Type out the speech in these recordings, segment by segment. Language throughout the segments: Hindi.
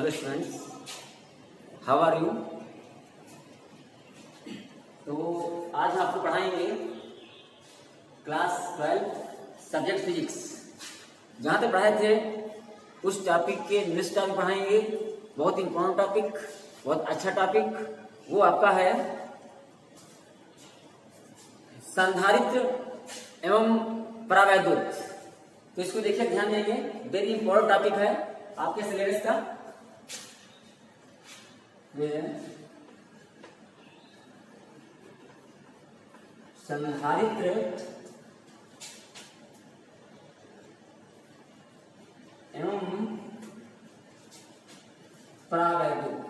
Hello students, how are you. तो आज हम आपको पढ़ाएंगे क्लास 12 सब्जेक्ट फिजिक्स। जहाँ तक पढ़ाए थे उस टॉपिक के नेक्स्ट टॉपिक पढ़ाएंगे। बहुत इंपॉर्टेंट टॉपिक, बहुत अच्छा टॉपिक, वो आपका है संधारित्र एवं परावैद्युत। तो इसको देखिए, ध्यान देंगे, वेरी इंपॉर्टेंट टॉपिक है आपके सिलेबस का। संधारित्र एवं परावैद्युत।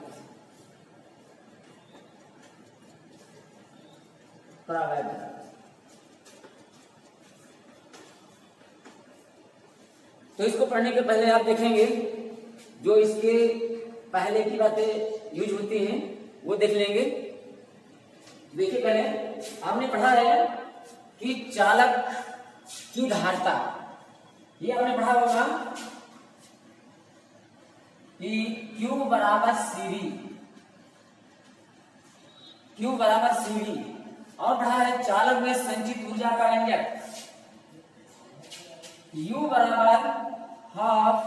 तो इसको पढ़ने के पहले आप देखेंगे जो इसके पहले की बातें यूज होती हैं वो देख लेंगे। देखिए, पहले आपने पढ़ा है कि चालक की धारिता, ये आपने पढ़ा होगा कि Q बराबर CV, Q बराबर CV। और पढ़ा है चालक में संचित ऊर्जा का व्यंजक U बराबर हाफ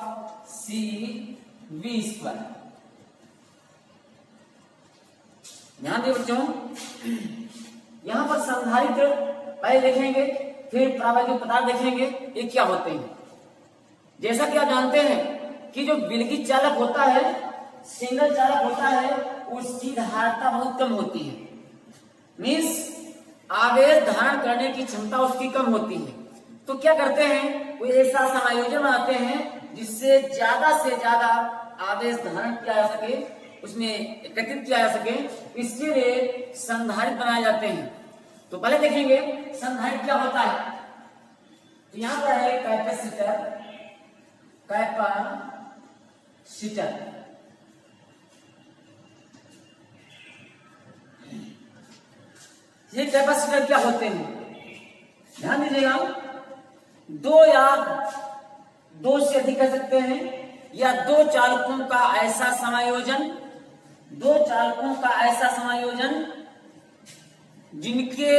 CV²। ध्यान दें बच्चों, यहां पर संधारित्र पहले देखेंगे, फिर परावैद्युत पदार्थ देखेंगे ये क्या होते हैं। जैसा कि आप जानते हैं कि जो विलगित चालक होता है, सिंगल चालक होता है, उसकी धारिता बहुत कम होती है। मीन्स आवेश धारण करने की क्षमता उसकी कम होती है। तो क्या करते हैं, वो ऐसा समायोजन बनाते हैं जिससे ज्यादा से ज्यादा आवेश धारण किया जा सके, उसमें एकत्रित किया जा सके, इसके लिए संधारित्र बनाए जाते हैं। तो पहले देखेंगे संधारित्र क्या होता है। तो यहां पर है कैपेसिटर, ये कैपेसिटर क्या होते हैं, ध्यान दीजिएगा। दो या दो से अधिक कह सकते हैं, या दो चालकों का ऐसा समायोजन जिनके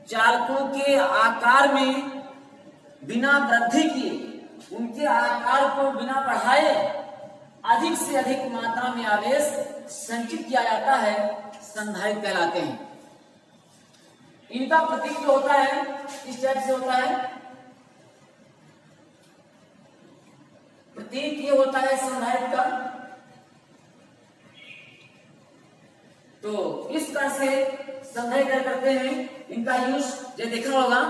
चालकों के आकार में बिना वृद्धि किए, उनके आकार को बिना बढ़ाए अधिक से अधिक मात्रा में आवेश संचित किया जाता है, संधारित्र कहलाते हैं। इनका प्रतीक जो होता है इस टाइप से होता है। प्रतीक ये होता है संधारित्र का। तो इस तरह से संधारित्र करते हैं। इनका यूज जो देखा होगा,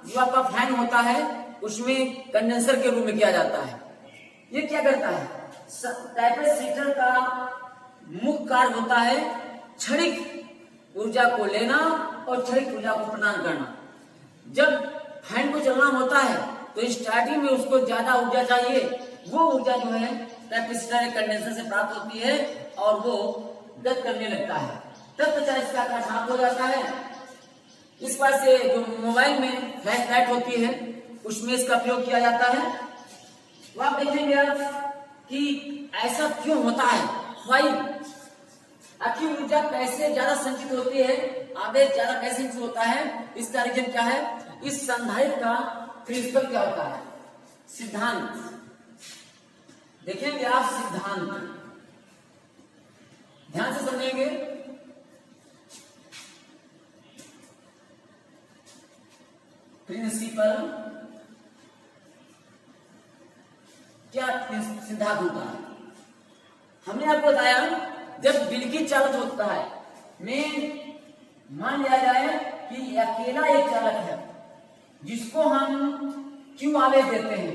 जो आपका फैन होता है उसमें कंडेंसर के रूप में किया जाता है। ये क्या करता है, कैपेसिटर का मुख्य कार्य होता है क्षणिक ऊर्जा को लेना और क्षणिक ऊर्जा को प्रदान करना। जब फैन को चलना होता है तो स्टार्टिंग में उसको ज्यादा ऊर्जा चाहिए, वो ऊर्जा जो है कैपेसिटर कंडेंसर से प्राप्त होती है और वो गति करने लगता है। तब इसका आकार समाप्त हो जाता है। इस बात से जो मोबाइल में फ्लैश लाइट होती है उसमें इसका प्रयोग किया जाता है। तो आप देखेंगे कि ऐसा क्यों होता है, वाई, आखिर ऊर्जा कैसे ज्यादा संचित होती है, आवेश ज्यादा कैसे संचित होता है, इसका रीजन क्या है। इस संधारित्र का प्रिंसिपल क्या होता है, सिद्धांत देखेंगे आप। सिद्धांत ध्यान से समझेंगे। प्रिंसिपल क्या सिद्धांत होता है, हमने आपको बताया जब विलगित चालक होता है, में मान लिया जाए कि अकेला एक चालक है जिसको हम Q आवेश देते हैं,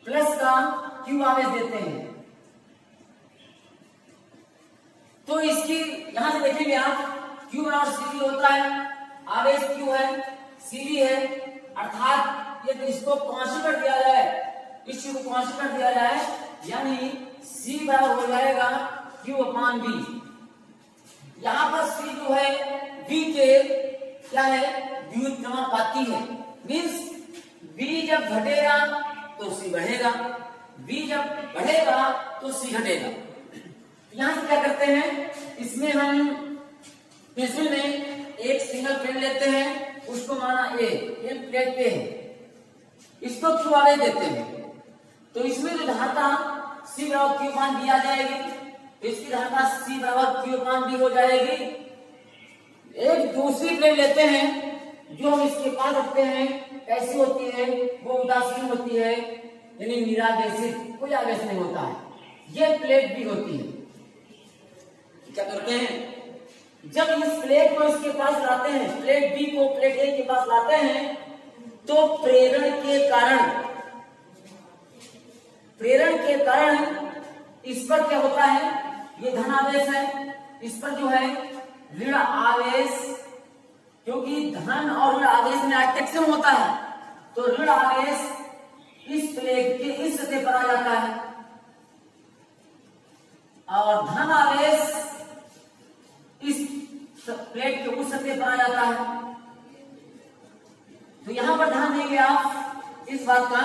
प्लस का Q आवेश देते हैं। तो इसकी यहां से देखेंगे आप, Q और CV होता है, आवेश Q है, CV है, अर्थात यदि इसको कांस्टेंट कर दिया जाए, इस चीज को कांस्टेंट कर दिया जाए, यानी C बराबर हो जाएगा Q/V। यहां पर C जो है V के क्या है, व्युत्क्रमानुपाती है। मीन्स V जब घटेगा तो C बढ़ेगा, V जब बढ़ेगा तो C घटेगा। यहां से क्या करते हैं, इसमें हम पेंसिल में एक सिंगल प्लेट लेते हैं, उसको माना A, ये प्लेट A है, इसको Q आवेश देते हैं, तो इसमें जो धारता C बराबर Q मान दिया जाएगी, तो इसकी धारता C बराबर Q मान भी हो जाएगी। एक दूसरी प्लेट लेते हैं जो हम इसके पास रखते हैं, कैसी होती है, वो उदासीन होती है, यानी निरावेशित, कोई आवेश नहीं होता है, ये प्लेट भी होती है। क्या करते हैं, जब इस प्लेट को इसके पास लाते हैं, प्लेट बी को प्लेट ए के पास लाते हैं, तो प्रेरण के कारण इस पर क्या होता है, ये धन आवेश है, इस पर जो है ऋण आवेश, क्योंकि धन और ऋण आवेश में अट्रैक्शन होता है, तो ऋण आवेश इस प्लेट के इस सतह पर आ जाता है और धन आवेश इस प्लेट के उस सतह पर आ जाता है। तो यहां पर ध्यान देंगे आप इस बात का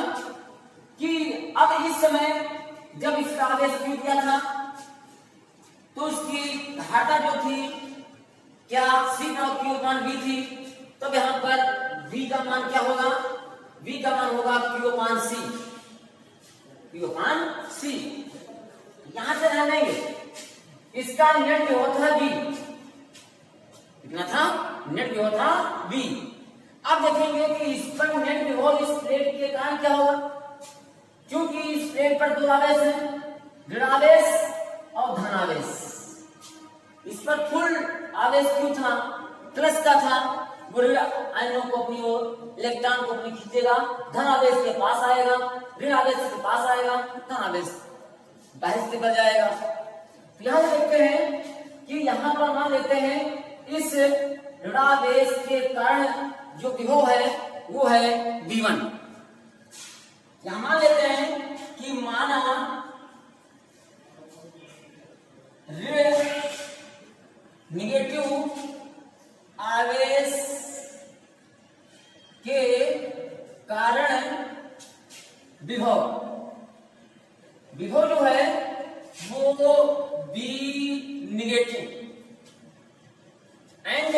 कि अब इस समय जब इसका आवेश क्यों दिया था, तो उसकी धारता जो थी क्या C का Q मान V थी, तब यहां पर V का मान क्या होगा, V का मान होगा Q मान C, Q मान C। यहां से ध्यान देंगे इसका नेट विभव था V, कितना था, नेट विभव था V। अब देखेंगे कि इस पर नेट विभव इस प्लेट के कारण क्या होगा, क्योंकि इस प्लेट पर दो आवेश हैं, ऋण आवेश और धन आवेश। इस पर फुल आवेश क्यों था, प्लस का था, वो ऋण आयनों को अपनी ओर, इलेक्ट्रॉन को अपनी खींचेगा, धन आवेश के पास आएगा, ऋण आवेश के पास आएगा, धन आवेश बाहर से निकल जाएगा। यहां देखते हैं कि यहां पर मान लेते हैं इस ऋणावेश के कारण जो विभव है वो है V1। यहां मान लेते हैं कि माना ऋण निगेटिव आवेश के कारण विभव जो है वो B निगेटिव एंड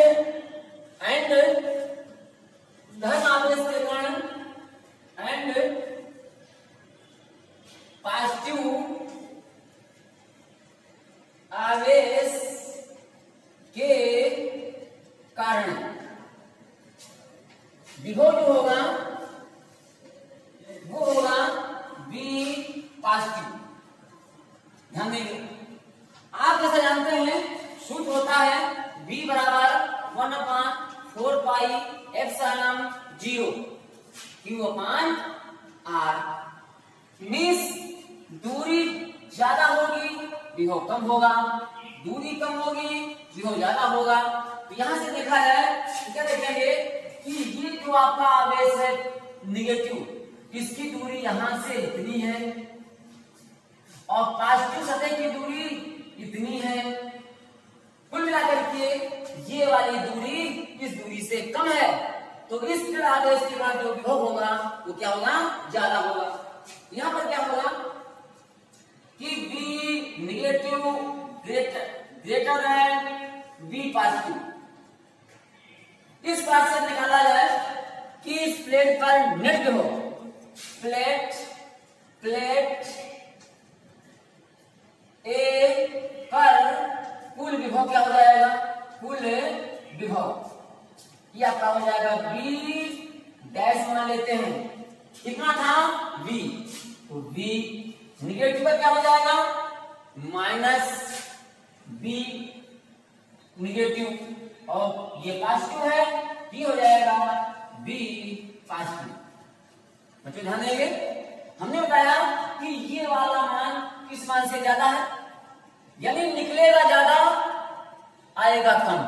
धन आवेश के कारण एंड पॉजिटिव आवेश के कारण विभव जो होगा वो होगा B पॉजिटिव। ध्यान देंगे, आप जैसे जानते हैं सूत्र होता है V बराबर 1/4 पाई एप्सिलॉन 0 Q/R। मीन्स दूरी ज्यादा होगी विभव कम होगा, दूरी कम होगी विभव ज्यादा होगा। तो यहां से देखा जाए क्या देखेंगे कि ये जो आपका आवेश है निगेटिव, इसकी दूरी यहां से इतनी है और पॉजिटिव सतह की दूरी इतनी है, कुल मिलाकर के ये वाली दूरी इस दूरी से कम है, तो इस आवेश के बाद जो विभव होगा वो क्या होगा, ज्यादा होगा। यहां पर क्या होगा कि V negative greater than V positive. इस बात से निकाला जाए कि इस प्लेट पर नेट विभव, प्लेट ए पर कुल विभव क्या हो जाएगा, कुल विभव यह क्या हो जाएगा V डैश मान लेते हैं, कितना था V, तो V निगेटिव पर क्या हो जाएगा माइनस B निगेटिव और ये पॉजिटिव है, ये हो जाएगा B पॉजिटिव। बच्चों ध्यान देंगे, हमने बताया कि ये वाला मान किस मान से ज्यादा है, यानी निकलेगा ज्यादा आएगा कम,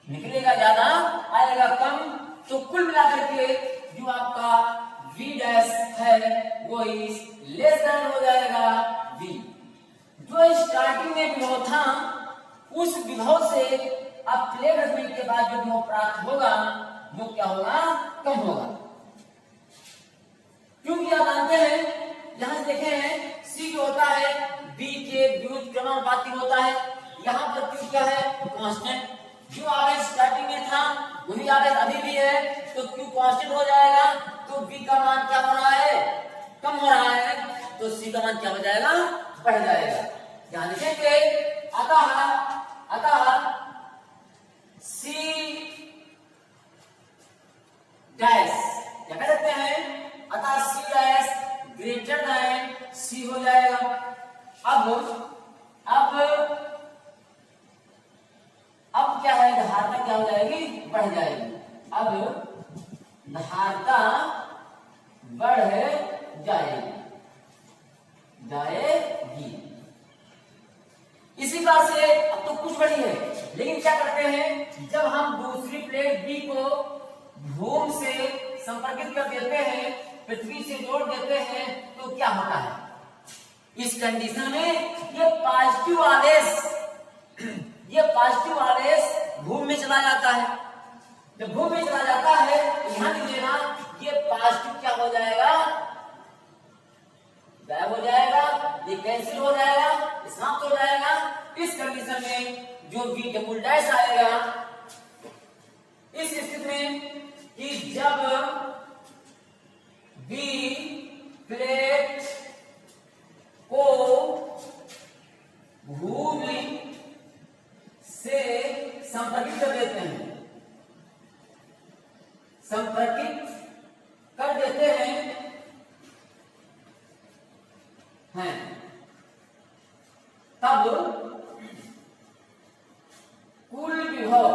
निकलेगा ज्यादा आएगा कम। तो कुल मिलाकर के जो आपका V डैश है वो इस लेस देन हो जाएगा V। जो स्टार्टिंग में विभव था उस विभव से अब प्लेट रखने के बाद जो विभव प्राप्त होगा वो क्या होगा, कम होगा। क्योंकि आप जानते हैं यहां से क्यू होता है। यहाँ पर क्यू क्या है? कांस्टेंट। जो आवेश स्टार्टिंग में था वही आवेश अभी भी है, तो क्यू कांस्टेंट हो जाएगा, तो बी का मान क्या हो रहा है? कम हो रहा है, तो सी का मान क्या हो जाएगा? बढ़ जाएगा। ध्यान लिखेंगे, अतः सी डैश, क्या कह सकते हैं? अतः सी डैश ग्रेटर देन सी हो जाएगा। अब क्या है? धारता क्या हो जाएगी? बढ़ जाएगी। अब धारता बढ़ जाएगी। इसी बात से अब तो कुछ बड़ी है, लेकिन क्या करते हैं, जब हम दूसरी प्लेट बी को भूमि से संपर्कित कर देते हैं, पृथ्वी से जोड़ देते हैं, तो क्या होता है? इस कंडीशन में ये पॉजिटिव आवेश भूमि में चला जाता है। जब भूमि में चला जाता है तो ध्यान दीजिएगा, ये पॉजिटिव क्या हो जाएगा? गायब हो जाएगा, ये कैंसिल हो जाएगा, समाप्त हो जाएगा। इस कंडीशन में जो बी डबल डैश आएगा, इस स्थिति में कि जब बी प्लेट को भूमि से संपर्कित कर देते हैं, तब कुल विभव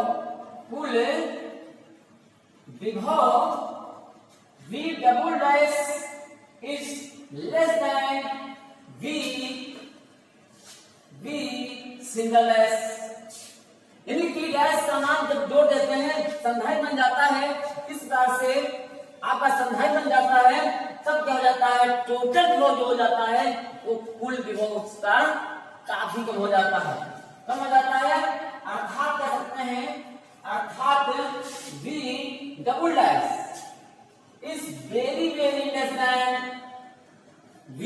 V double dash is less than V single dash. यानी कि डैश का मान जब जोड़ देते हैं संधारित्र बन जाता है। इस प्रकार से आपका संधारित्र बन जाता है, तब क्या हो जाता है? टोटल विभव जो हो जाता है वो कुल विभव का काफी कम हो जाता है, कम हो जाता है। अर्थात कह सकते हैं, अर्थात V double dash is very less than V।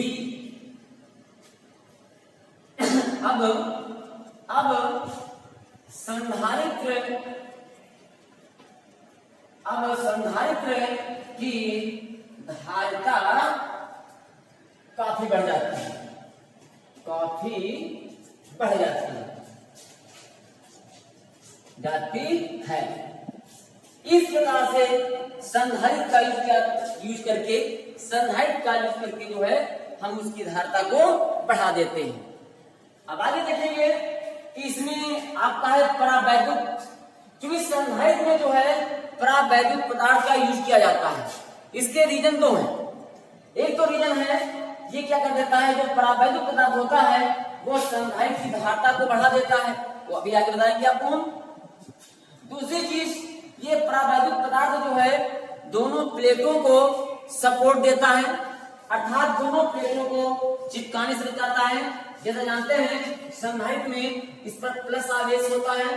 अब संधारित्र की धारिता काफी बढ़ जाती है, जाती है। इस प्रकार से संधारित्र का यूज करके जो है हम उसकी धारिता को बढ़ा देते हैं। अब आगे देखेंगे कि इसमें आपका है परावैद्युत। क्योंकि संधारित्र में जो है परावैद्युत पदार्थ का यूज किया जाता है। इसके रीजन दो हैं। एक तो रीजन है, ये क्या कर देता है, जो परावैद्युत पदार्थ होता है वो संधारित्र की धारिता को बढ़ा देता है, वो अभी आगे बताएंगे आपको हम। दूसरी चीज, ये परावैद्युत पदार्थ जो है दोनों प्लेटों को सपोर्ट देता है, अर्थात दोनों प्लेटों को चिपकाने से बचाता है। जैसा जानते हैं संधारित्र में इस पर प्लस आवेश होता है,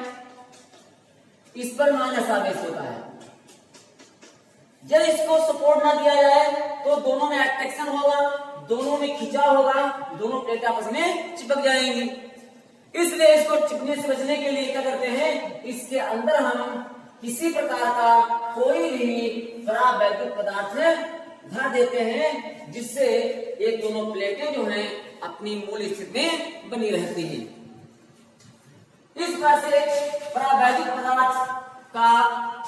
इस पर माइनस आवेश होता है। जब इसको सपोर्ट ना दिया जाए तो दोनों में अट्रैक्शन होगा, दोनों में खिंचाव होगा, दोनों प्लेट आपस में चिपक जाएंगी। इसलिए इसको चिपकने से बचने के लिए क्या करते हैं, इसके अंदर हम किसी प्रकार का कोई भी परावैद्युत पदार्थ भर देते हैं, जिससे ये दोनों प्लेटें जो हैं अपनी मूल स्थिति में बनी रहती हैं। इस प्रकार से परावैद्युत पदार्थ का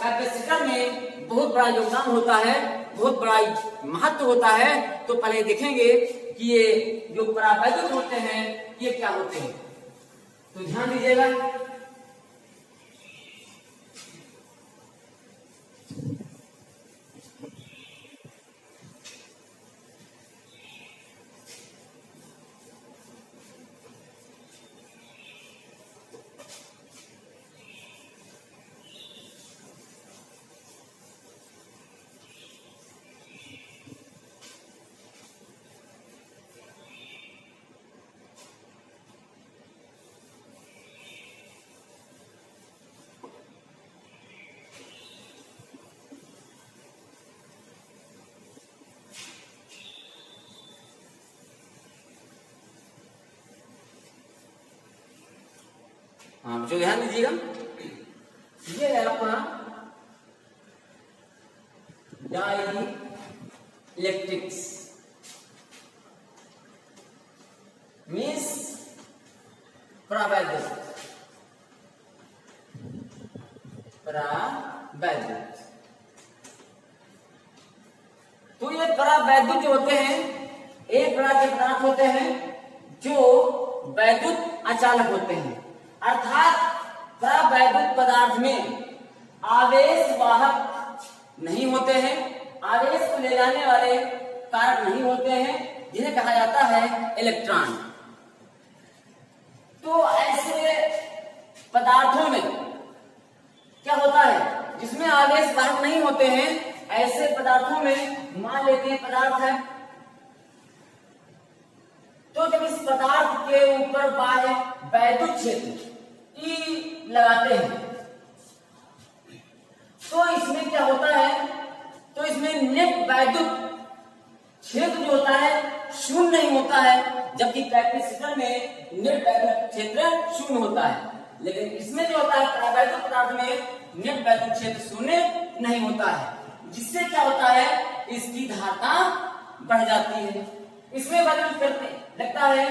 कैपेसिटर में बहुत बड़ा योगदान होता है, बहुत बड़ा महत्व होता है। तो पहले देखेंगे कि ये जो परावैद्युत होते हैं ये क्या होते हैं, तो ध्यान दीजिएगा। हाँ, जो ध्यान दीजिएगा, ये है अपना डाई इलेक्ट्रिक्स मीन्स परावैद्युत। तो ये परावैद्युत जो होते हैं, एक प्रकार के पदार्थ होते हैं जो वैद्युत अचालक होते हैं, अर्थात परावैद्युत पदार्थ में आवेश वाहक नहीं होते हैं, आवेश को ले जाने वाले कारक नहीं होते हैं, जिन्हें कहा जाता है इलेक्ट्रॉन। तो ऐसे पदार्थों में क्या होता है, जिसमें आवेश वाहक नहीं होते हैं, ऐसे पदार्थों में मान लेते हैं पदार्थ है, तो जब इस पदार्थ के ऊपर बाह्य वैद्युत क्षेत्र E लगाते हैं, तो इसमें क्या होता है, तो इसमें नेट वैद्युत क्षेत्र जो होता है शून्य नहीं होता है, जबकि कैपेसिटर में नेट वैद्युत क्षेत्र शून्य होता है। लेकिन इसमें जो होता है परावैद्युत पदार्थ में नेट वैद्युत क्षेत्र शून्य नहीं होता है, जिससे क्या होता है, इसकी धारता बढ़ जाती है। इसमें वैद्युत करते लगता है,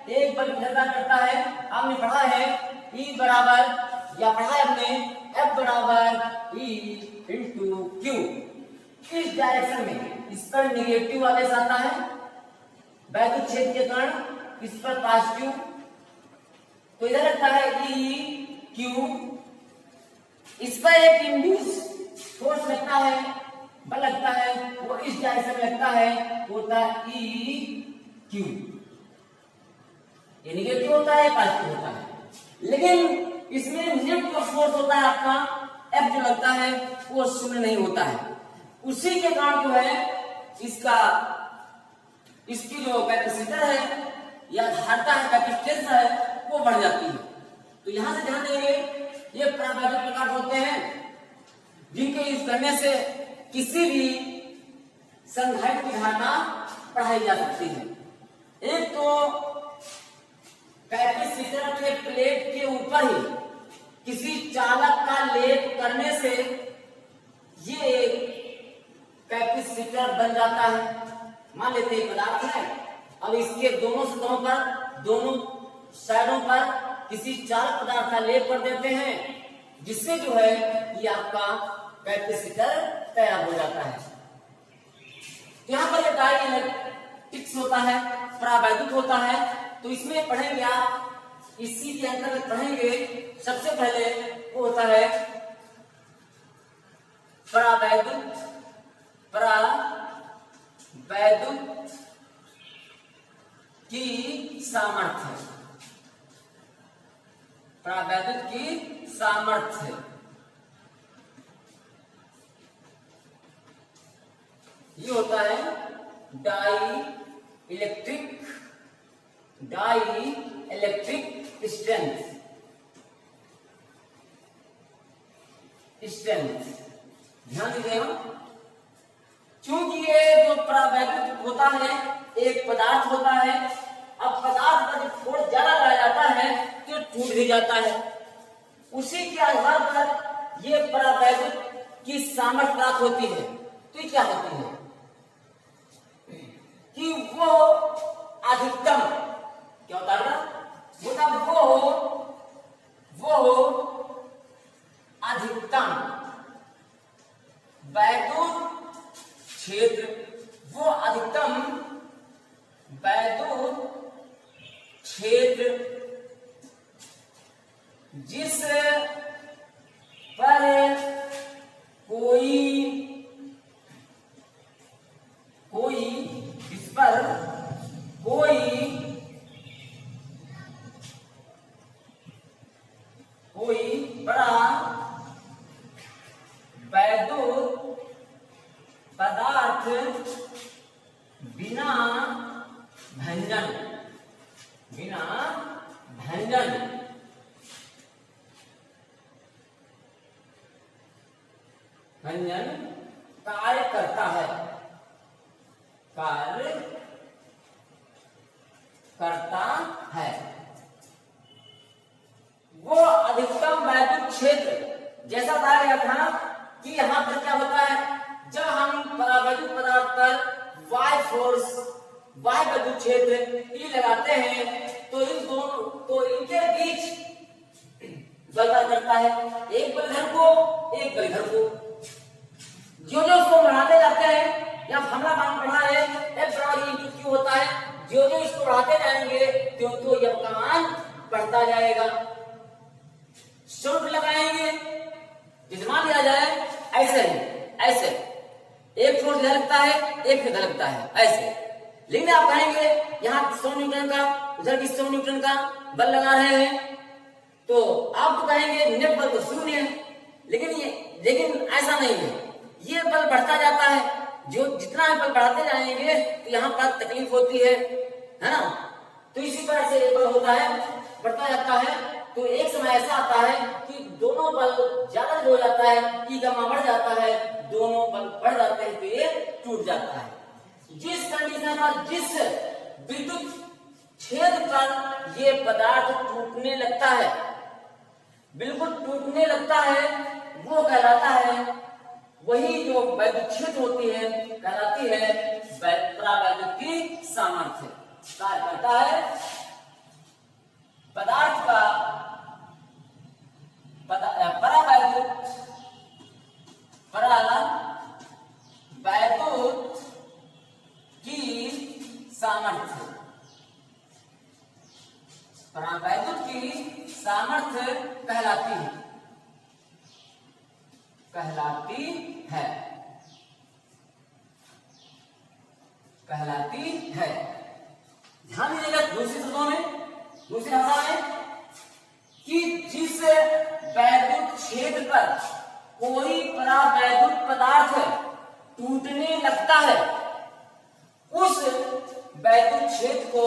एक बल निर्भर करता है, आपने पढ़ा है E बराबर, या पढ़ा है हमने F बराबर E इंटू Q। इस डायरेक्शन में इस पर निगेटिव आवेश आता है वैद्युत क्षेत्र के कारण, इस पर पॉजिटिव, तो इधर लगता है E Q, इस पर एक इंड्यूस फोर्स लगता है, बल लगता है, वो इस डायरेक्शन में लगता है, होता है E Q। ये निगेटिव होता है, पॉजिटिव होता है, लेकिन इसमें नेट जो फोर्स होता है आपका F जो लगता है वो शून्य नहीं होता है। उसी के कारण जो है इसकी जो कैपेसिटर है या धारता है, कैपेसिटेंस है, वो बढ़ जाती है। तो यहां से ध्यान देंगे, ये परावैद्युत प्रकार होते हैं जिनके यूज करने से किसी भी संधारित्र की धारणा पढ़ाई जा सकती है। एक तो कैपेसिटर के प्लेट के ऊपर ही किसी चालक का लेप करने से ये कैपेसिटर बन जाता है। मान लेते हैं पदार्थ है, अब इसके दोनों सतहों पर, दोनों साइडों पर किसी चालक पदार्थ का लेप कर देते हैं, जिससे जो है ये आपका कैपेसिटर तैयार हो जाता है। यहाँ पर डाई इलेक्ट्रिक्स होता है, परावैद्युत होता है, तो इसमें पढ़ेंगे आप, इसी के अंतर्गत पढ़ेंगे। सबसे पहले वो होता है परावैद्युत की सामर्थ्य, परावैद्युत की सामर्थ्य। ये होता है डाई इलेक्ट्रिक स्ट्रेंथ। ध्यान दीजिएगा, क्योंकि ये जो परावैद्युत होता है एक पदार्थ होता है, अब पदार्थ का जब फोर्स ज्यादा लगाया जाता है तो टूट भी जाता है। उसी के आधार पर ये परावैद्युत की सामर्थ्य प्राप्त होती है। तो ये क्या होती है कि वो अधिकतम, क्या होता है ना, वो अधिकतम वैद्युत क्षेत्र, वो अधिकतम वैद्युत क्षेत्र जिस पर कोई बड़ा वैद्युत पदार्थ बिना भंजन कार्य करता है, वो फोर्स बाह्य विद्युत क्षेत्र E लगाते हैं तो इनके बीच बल करता है, एक बल इधर को एक बल इधर को। जो इसको बढ़ाते जाते हैं, या हमला काम पढ़ा है F बराबर E Q होता है, जो इसको बढ़ाते जाएंगे तो यह का मान बढ़ता जाएगा। शॉर्ट लगाएंगे, मान लिया जाए ऐसे ऐसे एक फोर्स इधर लगता है एक इधर लगता है ऐसे, लेकिन आप कहेंगे यहाँ 100 न्यूटन का उधर 100 न्यूटन का बल लगा रहे हैं, तो आप तो कहेंगे नेट बल तो शून्य है, लेकिन ऐसा नहीं है, ये बल बढ़ता जाता है। जो जितना बल बढ़ाते जाएंगे तो यहाँ पर तकलीफ होती है ना। तो इसी तरह से बल होता है, बढ़ता जाता है। तो एक समय ऐसा आता है कि दोनों बल ज्यादा हो जाता है, ई का मान बढ़ जाता है, दोनों बल बढ़ जाते हैं तो ये टूट जाता है। जिस कंडीशन पर, जिस विद्युत छेद पर ये पदार्थ टूटने लगता है, बिल्कुल टूटने लगता है, वो कहलाता है, वही जो वैद्युत क्षेत्र होती है कहलाती है परावैद्युत की सामर्थ्य। कार्य करता है पदार्थ का परावैद्युत की सामर्थ्य, परावैद्युत की सामर्थ्य कहलाती है ध्यान दीजिएगा दूसरी भाषा में कि जिस वैद्युत क्षेत्र पर कोई परावैद्युत पदार्थ टूटने लगता है, उस वैद्युत क्षेत्र को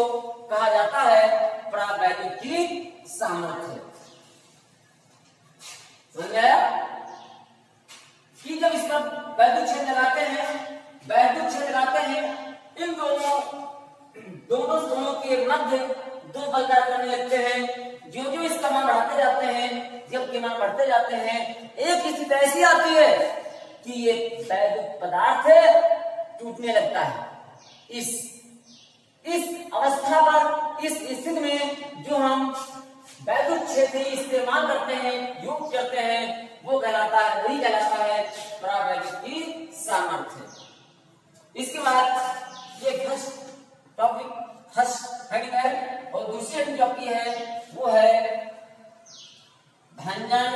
कहा जाता है परावैद्युत की सामर्थ्य। समझ आया कि जब इसका वैद्युत क्षेत्र लगाते हैं, इन दोनों के मध्य दो बल कार्य करने लगते हैं। जो इसका मान बढ़ाते जाते हैं, जब के मान बढ़ते जाते हैं, एक स्थिति ऐसी आती है कि ये वैद्युत पदार्थ टूटने लगता है। इस अवस्था पर, इस स्थिति में जो हम वैद्युत क्षेत्र इस्तेमाल करते हैं, योग करते हैं, वो कहलाता है परावैद्युत की सामर्थ्य। इसके बाद ये फर्स्ट हेडिंग है, और दूसरी हेडिंग जो आपकी है वो है भंजन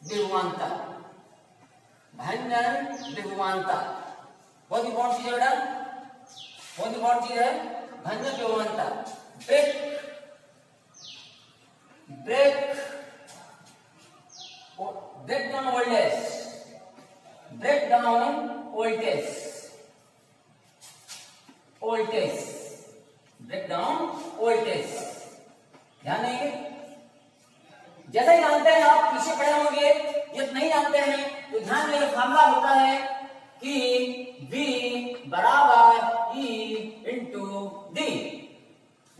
विभवांतर। बहुत इंपॉर्टेंट चीज है बेटा, बहुत इंपॉर्टेंट चीज है भंजन विभवांतर। ब्रेक डाउन वोल्टेज ध्यान देंगे। जैसा ही जानते हैं आप, पीछे पढ़े होंगे, यदि नहीं जानते हैं तो ध्यान देंगे। फार्मूला होता है कि V बराबर E इंटू D।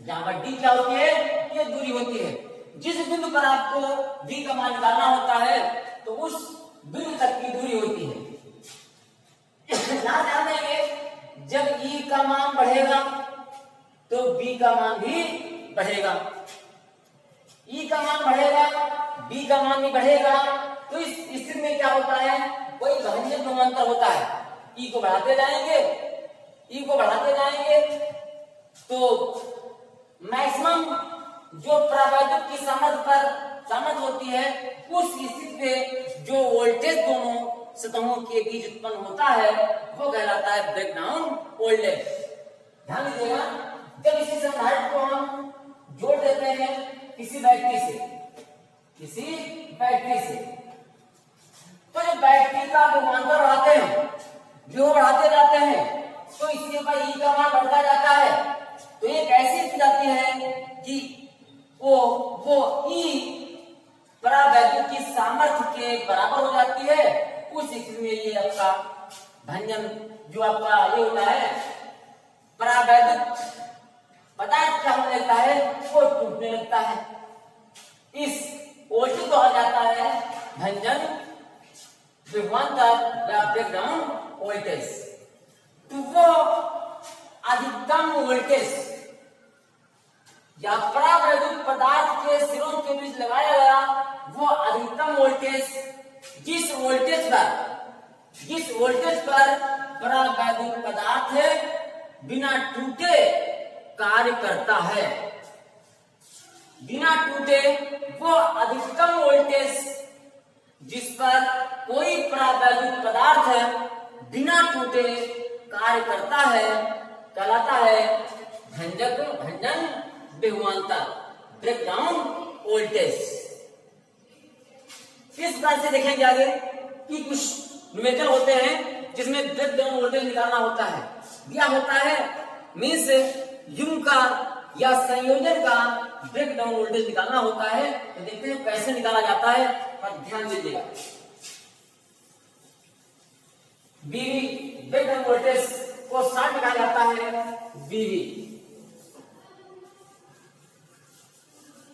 जहां पर D क्या होती है, ये दूरी होती है। जिस बिंदु पर आपको V का मान निकालना होता है तो उस बिंदु तक की दूरी होती है। ध्यान देंगे, जब E का मान बढ़ेगा तो B का मान भी बढ़ेगा। E का मान बढ़ेगा, B का मान भी बढ़ेगा। तो इस स्थिति में क्या होता है, कोई भंजन विभवांतर होता है। E को बढ़ाते जाएंगे तो मैक्सिमम जो परावैद्युत की सामर्थ्य होती है, उस स्थिति पे जो वोल्टेज दोनों सतहों के बीच उत्पन्न होता है वो कहलाता है ब्रेकडाउन वोल्टेज। ध्यान दीजिएगा, जब इसी संधारित्र को हम जोड़ देते हैं किसी बैटरी से, तो जब बैटरी का विभवांतर बढ़ाते जाते हैं तो इसके ऊपर E का मान बढ़ता जाता है। तो ये कैसे की जाती है कि वो E परावैद्युत की सामर्थ्य के बराबर हो जाती है। उस स्थिति में ये आपका भंजन जो आपका ये होता है, परावैद्युत पदार्थ क्या होने लगता है, वो टूटने लगता है। इस वोल्टेज को कहा जाता है भंजन विभवांतर या ब्रेकडाउन वोल्टेज। तो वो अधिकतम वोल्टेज या परावैद्युत पदार्थ के सिरों के बीच लगाया गया वो अधिकतम वोल्टेज जिस वोल्टेज पर परावैद्युत पदार्थ बिना टूटे कार्य करता है, बिना टूटे वो अधिकतम वोल्टेज जिस पर कोई परावैद्युत पदार्थ बिना टूटे कार्य करता है कहलाता है भंजन विभवांतर, ब्रेकडाउन वोल्टेज। इस बात से देखेंगे आगे कि कुछ न्यूमेरिकल होते हैं जिसमें ब्रेकडाउन वोल्टेज निकालना होता है, दिया होता है मीन्स युग्म का या संयोजन का ब्रेकडाउन वोल्टेज निकालना होता है। तो देखते हैं कैसे निकाला जाता है, पर ध्यान दीजिएगा। बीवी ब्रेकडाउन वोल्टेज को शॉर्ट निकाला जाता है बीवी।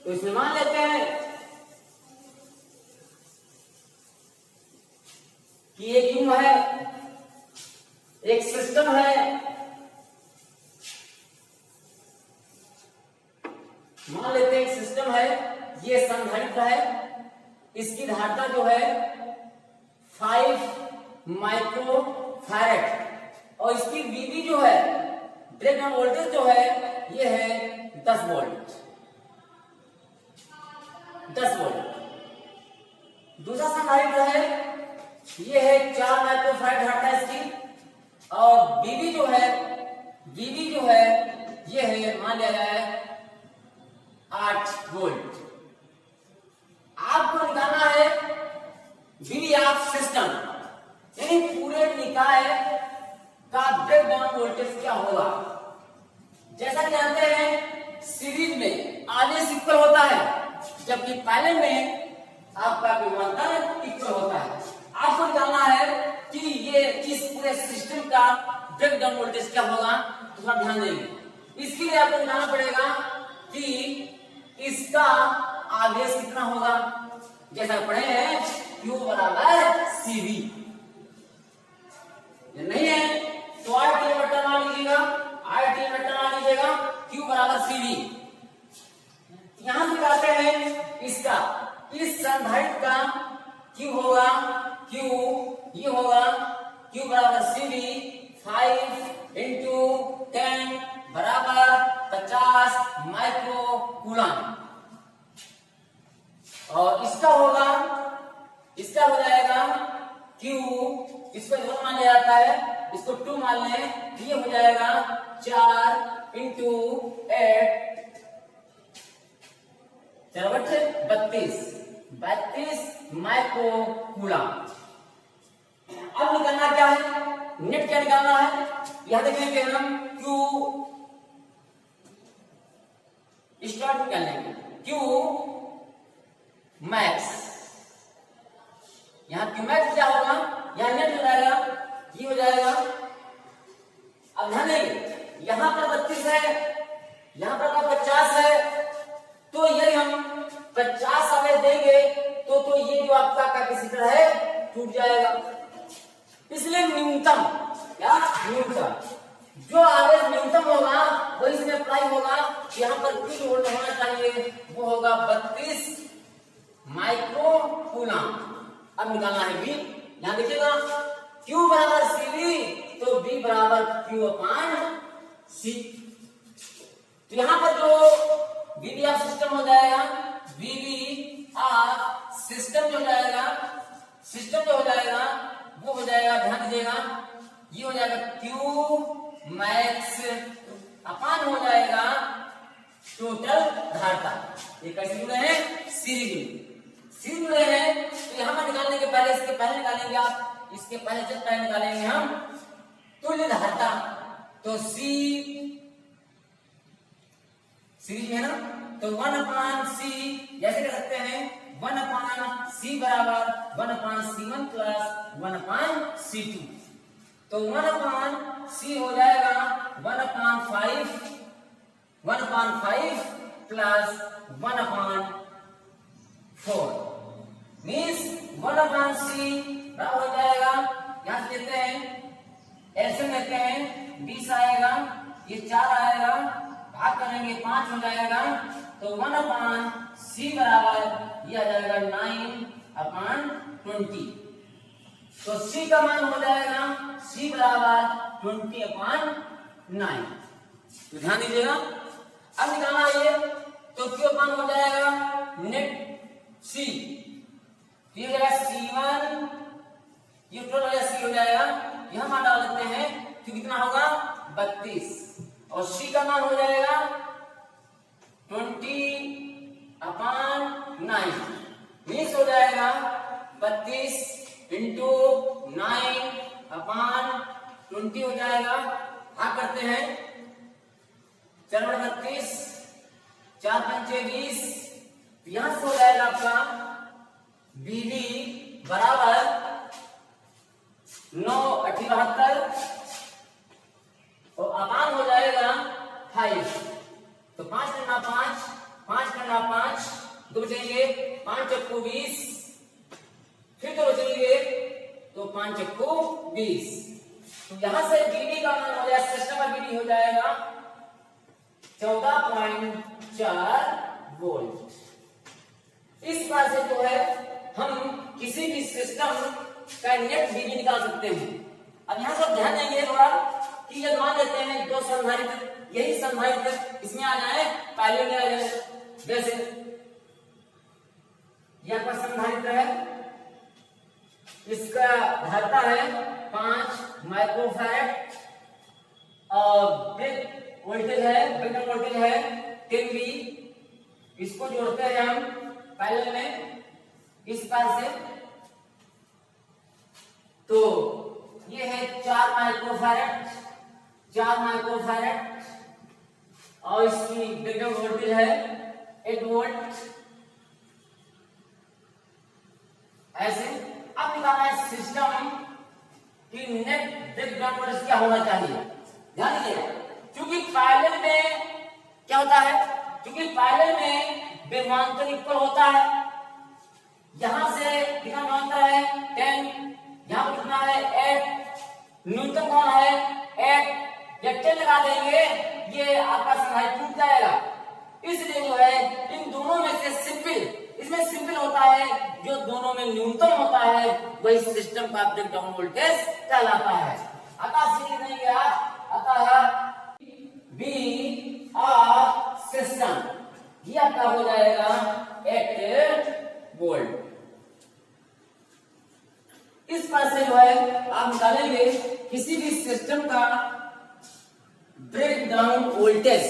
तो इसमें मान लेते हैं कि एक युग्म है, एक सिस्टम है, मान लेते हैं एक सिस्टम है, ये संधारित्र है, इसकी धारिता जो है 5 माइक्रो फैरेड और इसकी वीवी जो है ब्रेकडाउन वोल्टेज जो है ये है 10 वोल्ट। दूसरा संधारित्र है, ये है 4 माइक्रो फैरेड धारिता इसकी और वीवी जो है ये है मान लिया जाए 8 वोल्ट। आपको निकालना है वीवी ऑफ सिस्टम, यानी पूरे निकाय का ब्रेकडाउन वोल्टेज क्या होगा। जैसा कि जानते हैं सीरीज में आदेश इक्वल होता है, जबकि पहले में आपका विभवांतर इक्वल होता है। आपको निकालना है कि ये इस पूरे सिस्टम का ब्रेकडाउन वोल्टेज क्या होगा, तो थोड़ा ध्यान देंगे। इसके लिए आपको निकालना पड़ेगा कि इसका आवेश कितना होगा। जैसा पढ़े हैं Q बराबर CV, नहीं है तो RT बटा मान लीजिएगा, Q बराबर CV। यहां से आते हैं इसका, इस संधारित्र का Q होगा ये होगा Q बराबर CV 5 इंटू 10 बराबर 50 माइक्रो कूलम और इसका हो जाएगा Q, इसको 1 मान लिया जाता है, इसको 2 मान लें, ये हो जाएगा 4 इंटू 8 32 माइक्रो कूलम। अब निकालना क्या है, नेट क्या निकालना है, यहां देखेंगे हम Q स्टार्ट निकालेंगे Q मैक्स, यहां Q मैक्स क्या होगा, यहां नेट हो जाएगा, ये हो जाएगा। अब ध्यान देंगे यहां पर 32 है, यहां पर 50 है, तो यदि हम 50 आवेश देंगे तो ये जो आपका कैपेसिटर है टूट जाएगा। इसलिए न्यूनतम जो आवेश न्यूनतम होगा वो इसमें अप्लाई होगा। यहाँ पर कितने वोल्ट होना चाहिए, वो होगा 32 माइक्रो कूलम। अब निकालना है V, यहाँ देखिएगा Q बराबर CV तो V बराबर Q अपान C। तो यहाँ पर जो VV ऑफ सिस्टम हो जाएगा, VV ऑफ सिस्टम जो हो जाएगा वो हो जाएगा, ध्यान दीजिएगा, ये हो जाएगा Q मैक्स अपान हो जाएगा टोटल धारिता। ये कैसे जुड़े हैं, सीरीज जुड़े हैं। तो यहाँ पर निकालने के पहले इसके पहले निकालेंगे आप, इसके पहले जब पहले निकालेंगे हम तुल्य धारिता। तो सीरीज में है ना, तो 1/C जैसे कर सकते हैं 1/C बराबर 1/C1 प्लस 1/C2। तो 1/C हो जाएगा 1/5 प्लस 1/4 मीन्स 1/C बराबर हो जाएगा, यहां से लेते हैं एलसीएम लेते हैं 20 आएगा, ये 4 आएगा, भाग करेंगे 5 हो जाएगा, तो 1/c बराबर ये आ जाएगा 9/20। तो c का मान हो जाएगा c बराबर 20/9। तो ध्यान दीजिएगा, अब निकालना ये, तो क्यों मान हो जाएगा नेट c, ये हो जाएगा c1, ये टोटल c हो जाएगा, यहां मान डाल देते हैं तो कितना होगा 32, और c का मान हो जाएगा 20/9, मीन्स हो जाएगा 32 इंटू 9/20 हो जाएगा। भाग करते हैं 4/32, 4×5 = 20, यहां से हो जाएगा आपका बीवी बराबर 9×8 = 72, और अपान हो जाएगा 5, तो 5×5, 5×5 दो बचेंगे, 5 × 20, फिर दो बचेंगे, तो 5 × 20, तो यहां से बीडी का मान हो जाएगा, सिस्टम का बीडी हो जाएगा 14.4 वोल्ट। इस बात से जो है हम किसी भी सिस्टम का नेट बीडी निकाल सकते हैं। अब यहां से ध्यान देंगे थोड़ा कि ये मान लेते हैं दो संधारित्र, यही संधारित्र इसमें आ जाए, पहले में आ जाए, जैसे यह पर संधारित्र है, इसका धारिता है 5 माइक्रोफैराड और ब्रेक वोल्टेज है, ब्रेक वोल्टेज है 10V। इसको जोड़ते हैं हम पहले में इस पार से, तो ये है 4 माइक्रोफैराड, 4 माइक्रोफैराड, और इसकी ब्रेकडाउन वोल्टेज है 8 वोल्ट। ऐसे अब निकालना है सिस्टम की नेट ब्रेकडाउन वोल्टेज क्या होना चाहिए। ध्यान दीजिए, क्योंकि पैरेलल में क्या होता है, क्योंकि पैरेलल में विभवांतर इक्वल होता है, यहां से कितना विभवांतर है 10, यहां पर कितना है 8, न्यूनतम कौन है 8, या 10 लगा देंगे ये आपका संधारित्र टूट जाएगा। इसलिए जो है इन दोनों में से सिंपल, इसमें सिंपल होता है जो दोनों में न्यूनतम होता है वही सिस्टम का ब्रेकडाउन वोल्टेज कहलाता है। अतः सीख नहीं गया, अतः बी ऑफ सिस्टम ये आपका हो जाएगा 8 वोल्ट। इस पर से जो है आप निकालेंगे किसी भी सिस्टम का ब्रेकडाउन वोल्टेज,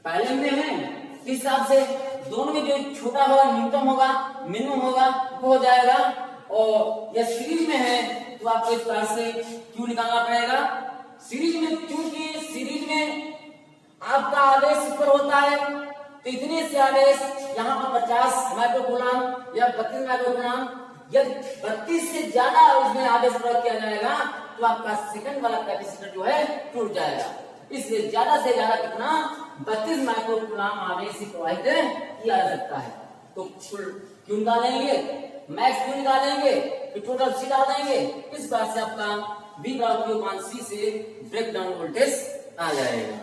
पहले में है इस हिसाब से दोनों में जो छोटा होगा न्यूनतम होगा, मिनिमम होगा, वो हो जाएगा। और यह सीरीज में है तो आपको इस प्रकार से क्यू निकालना पड़ेगा। सीरीज में, क्योंकि सीरीज में आपका आवेश ऊपर होता है, तो इतने से आवेश यहाँ पर 50 माइक्रोकूलम या 32 माइक्रोकूलम, यदि 32 से ज्यादा उसमें आवेश प्रयोग किया जाएगा तो आपका सेकंड वाला कैपेसिटर जो है टूट जाएगा। इसलिए ज्यादा से ज्यादा कितना 32 माइक्रोकूलम आवेश प्रवाहित किया जा सकता है। तो क्यों निकालेंगे, मैक्स क्यों निकालेंगे, फिर टोटल सी डाल देंगे, इस बात से आपका बी बराबर q/c से ब्रेकडाउन वोल्टेज आ जाएगा।